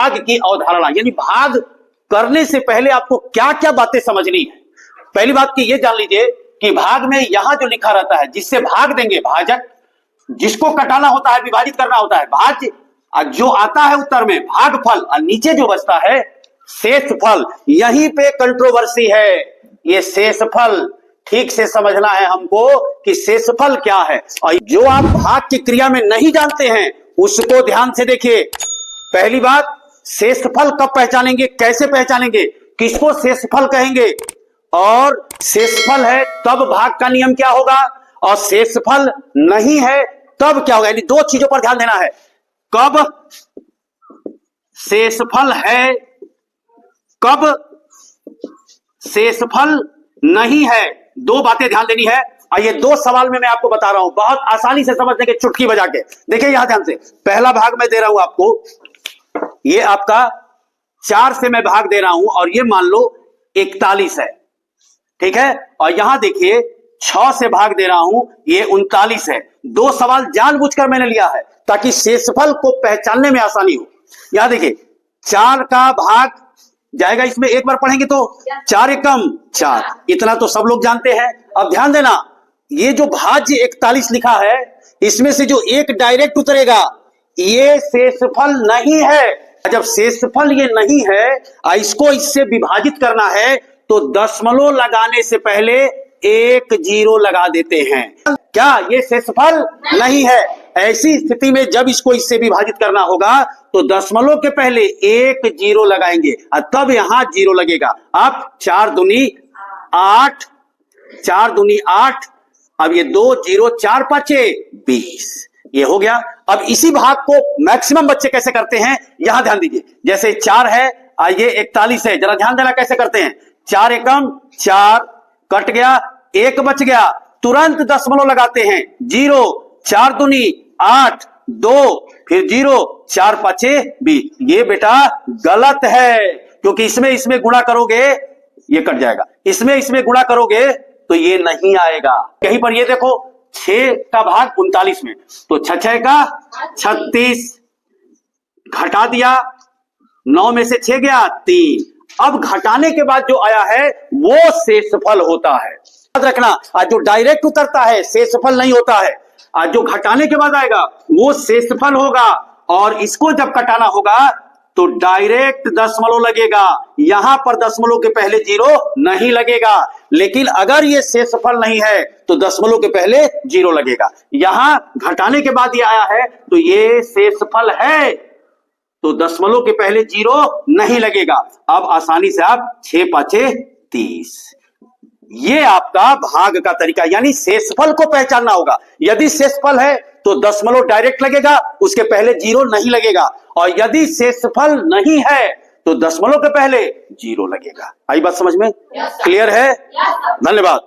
भाग की अवधारणा, यानी भाग करने से पहले आपको क्या क्या बातें समझनी है। पहली बात की ये जान लीजिए कि भाग में यहां जो लिखा रहता है, जिससे भाग देंगे भाजक, जिसको कटाना होता है, विभाजित करना होता है भाज्य, जो आता है उत्तर में भागफल, और नीचे जो बचता है शेषफल। यहीं पे कंट्रोवर्सी है। ये शेषफल ठीक से समझना है हमको कि शेषफल क्या है। और जो आप भाग की क्रिया में नहीं जानते हैं उसको ध्यान से देखिए। पहली बात, शेषफल कब पहचानेंगे, कैसे पहचानेंगे, किसको शेषफल कहेंगे, और शेषफल है तब भाग का नियम क्या होगा, और शेषफल नहीं है तब क्या होगा। यानी दो चीजों पर ध्यान देना है, कब शेषफल है, कब शेषफल नहीं है। दो बातें ध्यान देनी है। और ये दो सवाल में मैं आपको बता रहा हूं, बहुत आसानी से समझने के, चुटकी बजा के देखिए यहां ध्यान से। पहला भाग मैं दे रहा हूं आपको, ये आपका 4 से मैं भाग दे रहा हूं, और ये मान लो 41 है, ठीक है। और यहां देखिए 6 से भाग दे रहा हूं, ये 39 है। दो सवाल जानबूझकर मैंने लिया है ताकि शेषफल को पहचानने में आसानी हो। यहां देखिए 4 का भाग जाएगा इसमें, एक बार पढ़ेंगे तो 4 एकम 4, इतना तो सब लोग जानते हैं। अब ध्यान देना, ये जो भाज्य 41 लिखा है, इसमें से जो एक डायरेक्ट उतरेगा ये शेषफल नहीं है। जब शेषफल ये नहीं है, इसको इससे विभाजित करना है, तो दशमलव लगाने से पहले एक जीरो लगा देते हैं। क्या ये शेषफल नहीं है? ऐसी स्थिति में जब इसको इससे विभाजित करना होगा तो दशमलव के पहले एक जीरो लगाएंगे, और तब यहां जीरो लगेगा। अब 4 दूनी 8, 4 दूनी 8, अब ये 2 जीरो, 4 पांचे 20, ये हो गया। अब इसी भाग को मैक्सिमम बच्चे कैसे करते हैं, यहां ध्यान दीजिए। जैसे 4 है, ये 41 है, जरा ध्यान देना कैसे करते हैं। 4 एकम 4, कट गया, 1 बच गया, तुरंत दशमलव लगाते हैं, 0, 4 दूनी 8, 2, फिर 0, 4 पांचे 20। ये बेटा गलत है, क्योंकि इसमें गुणा करोगे ये कट जाएगा, इसमें गुणा करोगे तो ये नहीं आएगा। कहीं पर ये देखो 6 का भाग 39 में, तो 6 का 36, घटा दिया, 9 में से 6 गया 3। अब घटाने के बाद जो आया है वो शेषफल होता है। याद रखना, जो डायरेक्ट उतरता है शेषफल नहीं होता है, जो घटाने के बाद आएगा वो शेषफल होगा। और इसको जब घटाना होगा तो डायरेक्ट दशमलव लगेगा, यहां पर दशमलव के पहले जीरो नहीं लगेगा। लेकिन अगर ये शेषफल नहीं है तो दशमलव के पहले जीरो लगेगा। यहां घटाने के बाद ये आया है तो ये शेषफल है, तो दशमलव के पहले जीरो नहीं लगेगा। अब आसानी से आप 6 पांचे 30, ये आपका भाग का तरीका, यानी शेषफल को पहचानना होगा। यदि शेषफल है तो दशमलव डायरेक्ट लगेगा, उसके पहले जीरो नहीं लगेगा, और यदि शेषफल नहीं है तो दशमलव के पहले जीरो लगेगा। आई बात समझ में? क्लियर है? धन्यवाद।